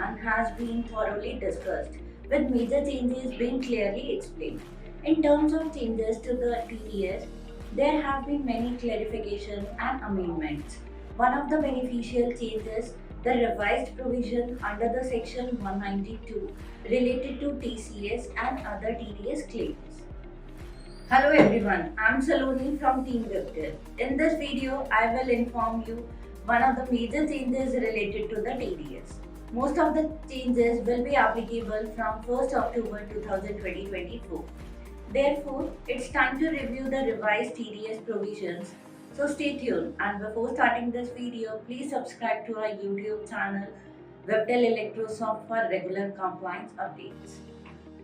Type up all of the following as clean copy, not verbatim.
plan has been thoroughly discussed, with major changes being clearly explained. In terms of changes to the TDS, there have been many clarifications and amendments. One of the beneficial changes, the revised provision under the section 192 related to TCS and other TDS claims. Hello everyone, I'm Saloni from Team Vector. In this video, I will inform you one of the major changes related to the TDS. Most of the changes will be applicable from 1st October 2024. Therefore, it's time to review the revised TDS provisions. So stay tuned, and before starting this video, please subscribe to our YouTube channel Webtel Electrosoft for regular compliance updates.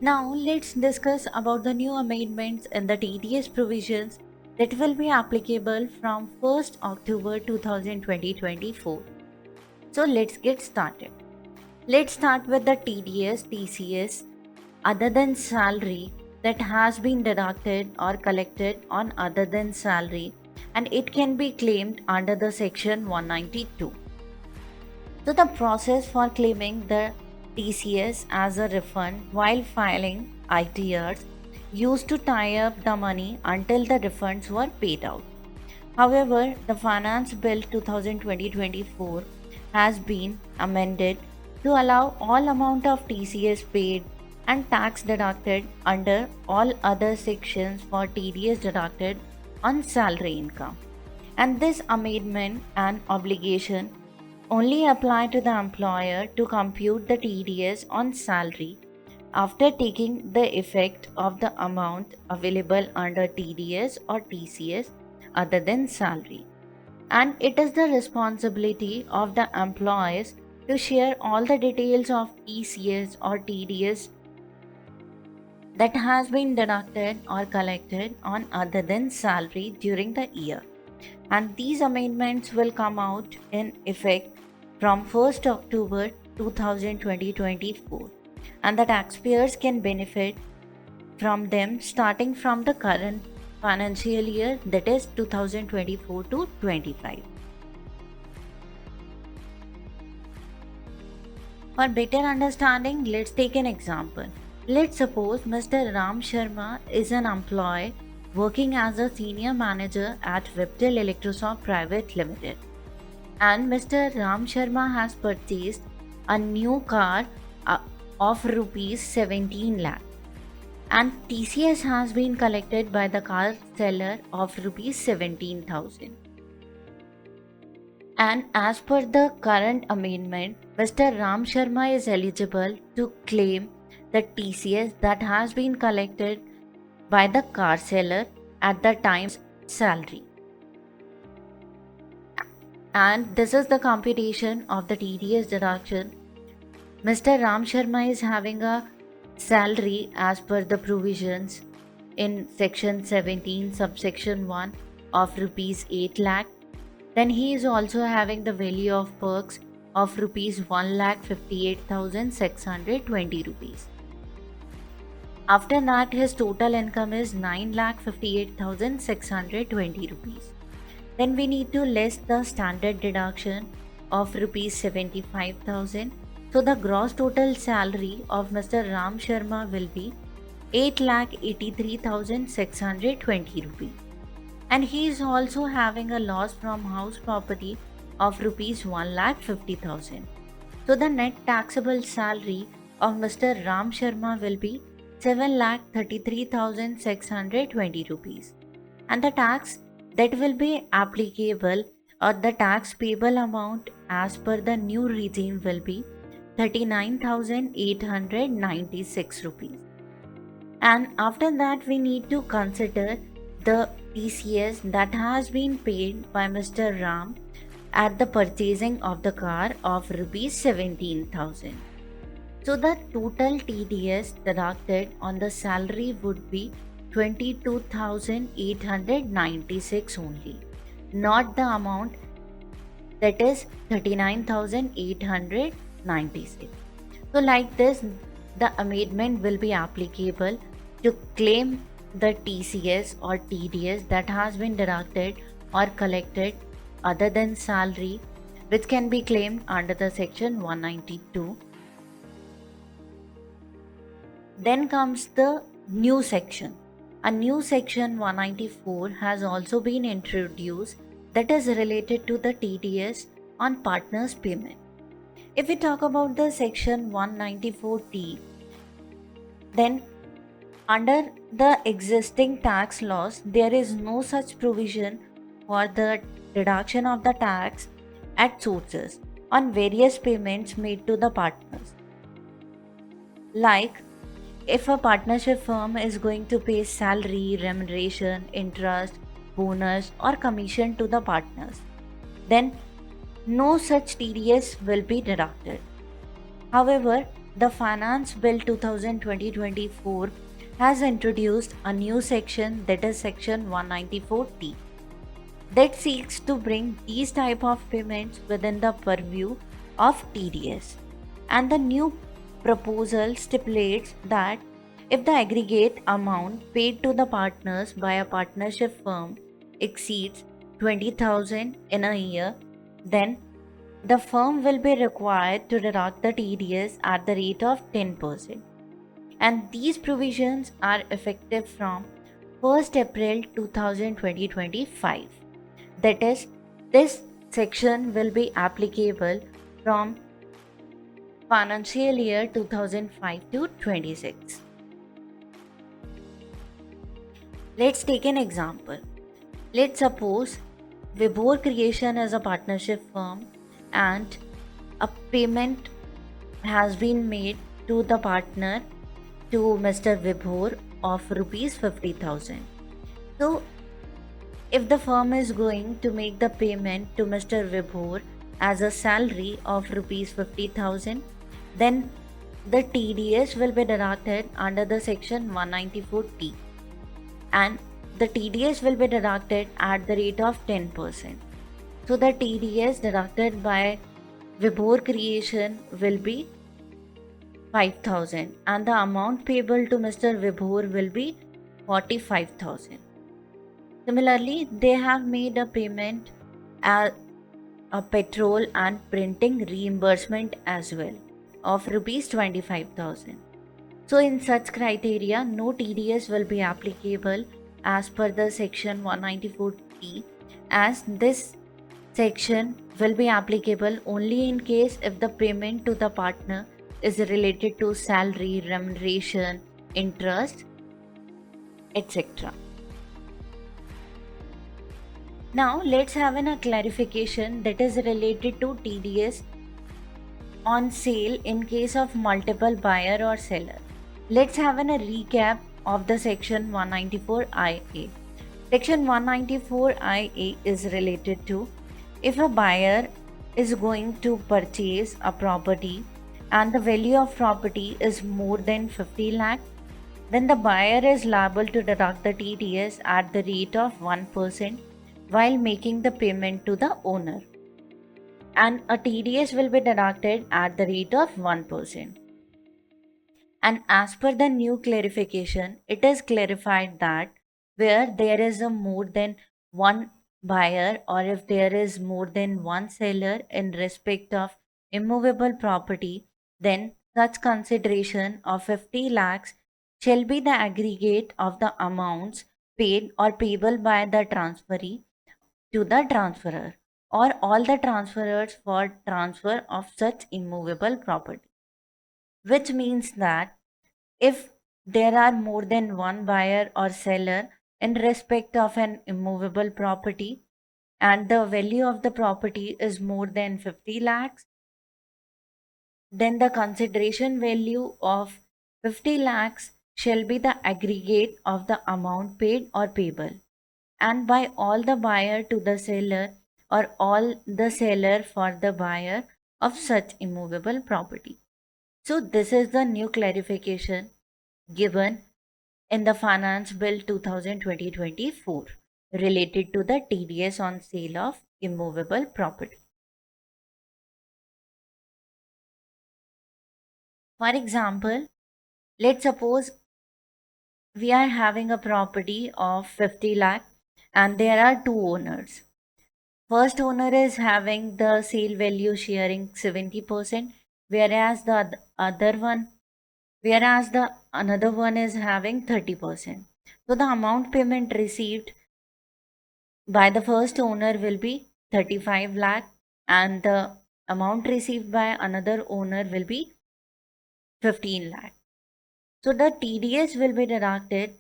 Now let's discuss about the new amendments in the TDS provisions that will be applicable from 1st October 2024. So let's get started. Let's start with the TDS TCS other than salary that has been deducted or collected on other than salary, and it can be claimed under the section 192. So the process for claiming the TCS as a refund while filing ITRs used to tie up the money until the refunds were paid out. However, the Finance Bill 2020-24 has been amended to allow all amount of TCS paid and tax deducted under all other sections for TDS deducted on salary income. And this amendment and obligation only apply to the employer to compute the TDS on salary after taking the effect of the amount available under TDS or TCS other than salary. And it is the responsibility of the employees to share all the details of TCS or TDS that has been deducted or collected on other than salary during the year. And these amendments will come out in effect from 1st October 2024, and the taxpayers can benefit from them starting from the current financial year, that is 2024 to 25. For better understanding, let's take an example. Let's suppose Mr. Ram Sharma is an employee working as a senior manager at Webtel Electrosoft Private Limited, and Mr. Ram Sharma has purchased a new car of rupees 17 lakh, and TCS has been collected by the car seller of rupees 17,000. And as per the current amendment, Mr. Ram Sharma is eligible to claim the TCS that has been collected by the car seller at the time's salary. And this is the computation of the TDS deduction. Mr. Ram Sharma is having a salary as per the provisions in section 17 subsection 1 of rupees 8 lakh. Then he is also having the value of perks of rupees 1,58,620 rupees. After that, his total income is 9,58,620 rupees. Then we need to less the standard deduction of rupees 75,000. So the gross total salary of Mr. Ram Sharma will be 8,83,620 rupees. And he is also having a loss from house property of rupees 1,50,000. So the net taxable salary of Mr. Ram Sharma will be 7,33,620 rupees. And the tax that will be applicable or the tax payable amount as per the new regime will be 39,896 rupees. And after that, we need to consider the TCS that has been paid by Mr. Ram at the purchasing of the car of rupees 17,000. So the total TDS deducted on the salary would be 22,896 only, not the amount that is 39,896. So like this, the amendment will be applicable to claim the TCS or TDS that has been deducted or collected other than salary, which can be claimed under the section 192 Then comes the new section. A new section 194 has also been introduced that is related to the TDS on partners payment. If we talk about the section 194T, then under the existing tax laws, there is no such provision for the deduction of the tax at sources on various payments made to the partners. Like if a partnership firm is going to pay salary, remuneration, interest, bonus, or commission to the partners, then no such TDS will be deducted. However, the Finance Bill 2020-24 has introduced a new section, that is section 194T, that seeks to bring these type of payments within the purview of TDS. And the new proposal stipulates that if the aggregate amount paid to the partners by a partnership firm exceeds 20,000 in a year, then the firm will be required to deduct the TDS at the rate of 10%. And these provisions are effective from 1st April 2025. That is, this section will be applicable from financial year 2005 to 26. Let's take an example. Let's suppose Vibhor Creation is a partnership firm and a payment has been made to the partner, to Mr. Vibhor, of rupees 50,000. So if the firm is going to make the payment to Mr. Vibhor as a salary of rupees 50,000, then the TDS will be deducted under the section 194T, and the TDS will be deducted at the rate of 10%. So the TDS deducted by Vibhor Creation will be 5,000 and the amount payable to Mr. Vibhor will be 45,000. Similarly, they have made a payment at a petrol and printing reimbursement as well of rupees 25,000. So in such criteria, no TDS will be applicable as per the section 194T, as this section will be applicable only in case if the payment to the partner is related to salary, remuneration, interest, etc. Now let's have a clarification that is related to TDS on sale in case of multiple buyer or seller. Let's have a recap of the section 194IA. Section 194IA is related to if a buyer is going to purchase a property and the value of property is more than 50 lakh, then the buyer is liable to deduct the TDS at the rate of 1% while making the payment to the owner, and a TDS will be deducted at the rate of 1%. And as per the new clarification, it is clarified that where there is a more than one buyer or if there is more than one seller in respect of immovable property, then such consideration of 50 lakhs shall be the aggregate of the amounts paid or payable by the transferee to the transferor or all the transferors for transfer of such immovable property. Which means that if there are more than one buyer or seller in respect of an immovable property and the value of the property is more than 50 lakhs, then the consideration value of 50 lakhs shall be the aggregate of the amount paid or payable, and by all the buyer to the seller or all the seller for the buyer of such immovable property. So this is the new clarification given in the Finance Bill 2020-24 related to the TDS on sale of immovable property. For example, let's suppose we are having a property of 50 lakh and there are two owners. First owner is having the sale value sharing 70%, whereas the other one whereas the another one is having 30%. So the amount payment received by the first owner will be 35 lakh, and the amount received by another owner will be 15 lakh. So the TDS will be deducted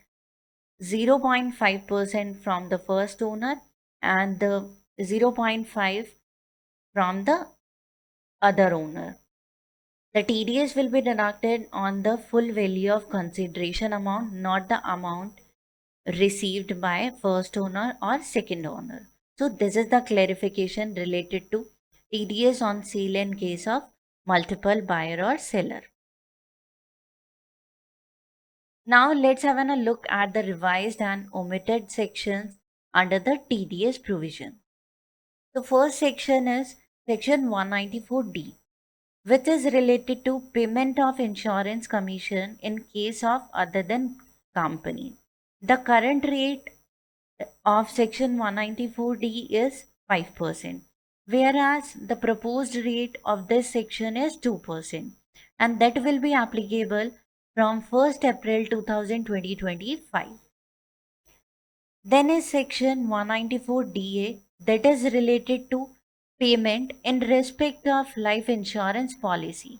0.5% from the first owner and the 0.5 from the other owner. The TDS will be deducted on the full value of consideration amount, not the amount received by first owner or second owner. So this is the clarification related to TDS on sale in case of multiple buyer or seller. Now let's have a look at the revised and omitted sections under the TDS provision. The first section is section 194D, which is related to payment of insurance commission in case of other than company. The current rate of section 194D is 5%, whereas the proposed rate of this section is 2%, and that will be applicable from 1st April 2025. Then is section 194DA, that is related to payment in respect of life insurance policy.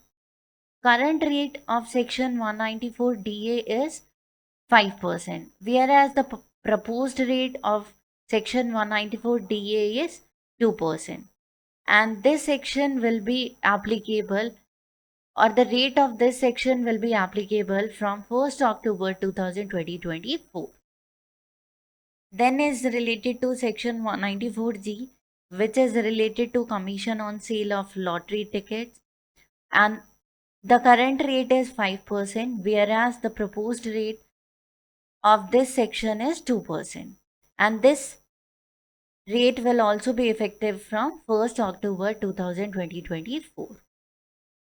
Current rate of section 194DA is 5%, whereas the proposed rate of section 194DA is 2%. And this section will be applicable, or the rate of this section will be applicable from 1st October 2024. Then is related to section 194G, which is related to commission on sale of lottery tickets, and the current rate is 5%, whereas the proposed rate of this section is 2%, and this rate will also be effective from 1st October 2024.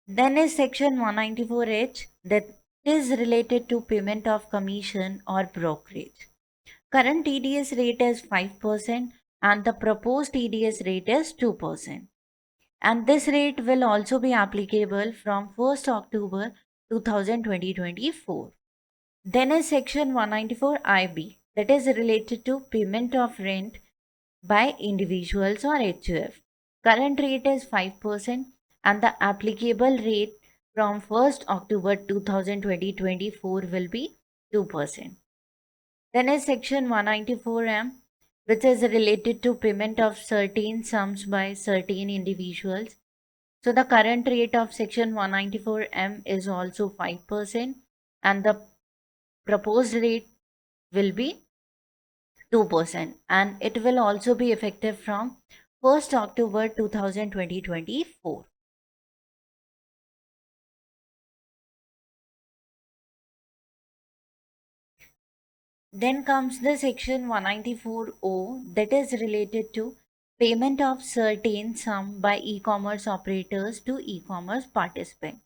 Then is section 194H, that is related to payment of commission or brokerage. Current TDS rate is 5% and the proposed TDS rate is 2%. And this rate will also be applicable from 1st October 2024. Then is section 194IB, that is related to payment of rent by individuals or HUF. Current rate is 5% and the applicable rate from 1st October 2024 will be 2%. Then is section 194M, which is related to payment of certain sums by certain individuals. So the current rate of section 194M is also 5% and the proposed rate will be 2%, and it will also be effective from 1st October 2024. Then comes the section 194O, that is related to payment of certain sum by e-commerce operators to e-commerce participants.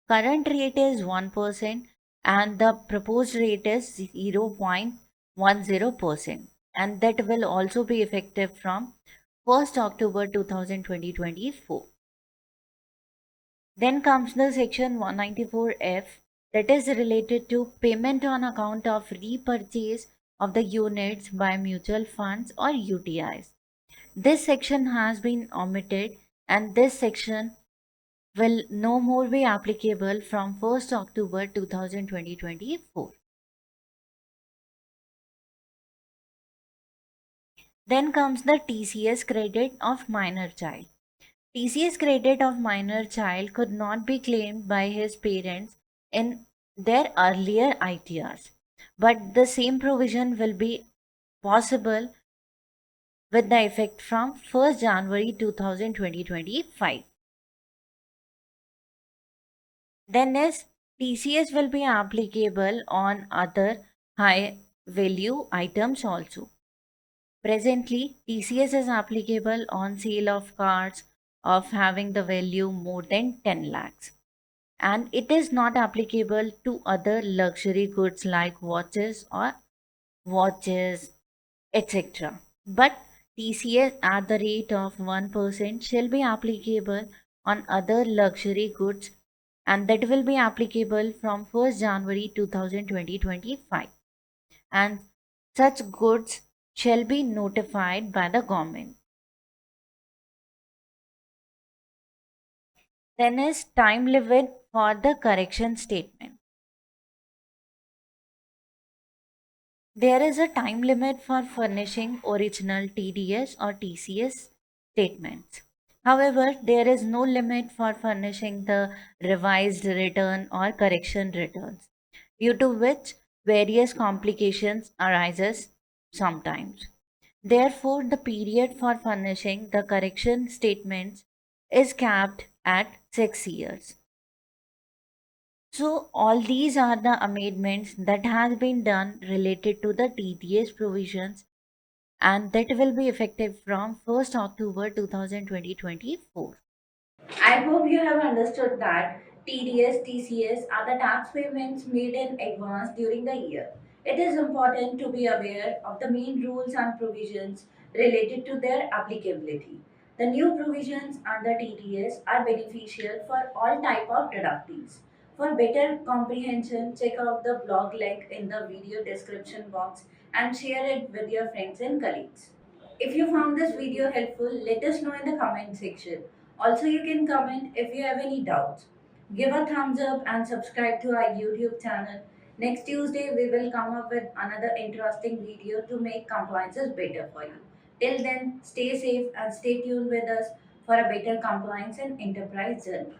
Current rate is 1% and the proposed rate is 0.10%, and that will also be effective from 1st October 2024. Then comes the section 194F, that is related to payment on account of repurchase of the units by mutual funds or UTIs. This section has been omitted and this section will no more be applicable from 1st October 2024. Then comes the TCS credit of minor child. TCS credit of minor child could not be claimed by his parents in their earlier ITRs, but the same provision will be possible with the effect from 1st January 2025. Then is TCS will be applicable on other high value items also. Presently, TCS is applicable on sale of cars of having the value more than 10 lakhs. And it is not applicable to other luxury goods like watches, etc. But TCS at the rate of 1% shall be applicable on other luxury goods and that will be applicable from 1st January 2025, and such goods shall be notified by the government. Then is time limit for the correction statement. There is a time limit for furnishing original TDS or TCS statements. However, there is no limit for furnishing the revised return or correction returns, due to which various complications arises sometimes. Therefore, the period for furnishing the correction statements is capped at 6 years. So all these are the amendments that has been done related to the TDS provisions, and that will be effective from 1st October 2024. I hope you have understood that TDS, TCS are the tax payments made in advance during the year. It is important to be aware of the main rules and provisions related to their applicability. The new provisions under TDS are beneficial for all type of deductees. For better comprehension, check out the blog link in the video description box and share it with your friends and colleagues. If you found this video helpful, let us know in the comment section. Also, you can comment if you have any doubts. Give a thumbs up and subscribe to our YouTube channel. Next Tuesday, we will come up with another interesting video to make compliances better for you. Till then, stay safe and stay tuned with us for a better compliance and enterprise journey.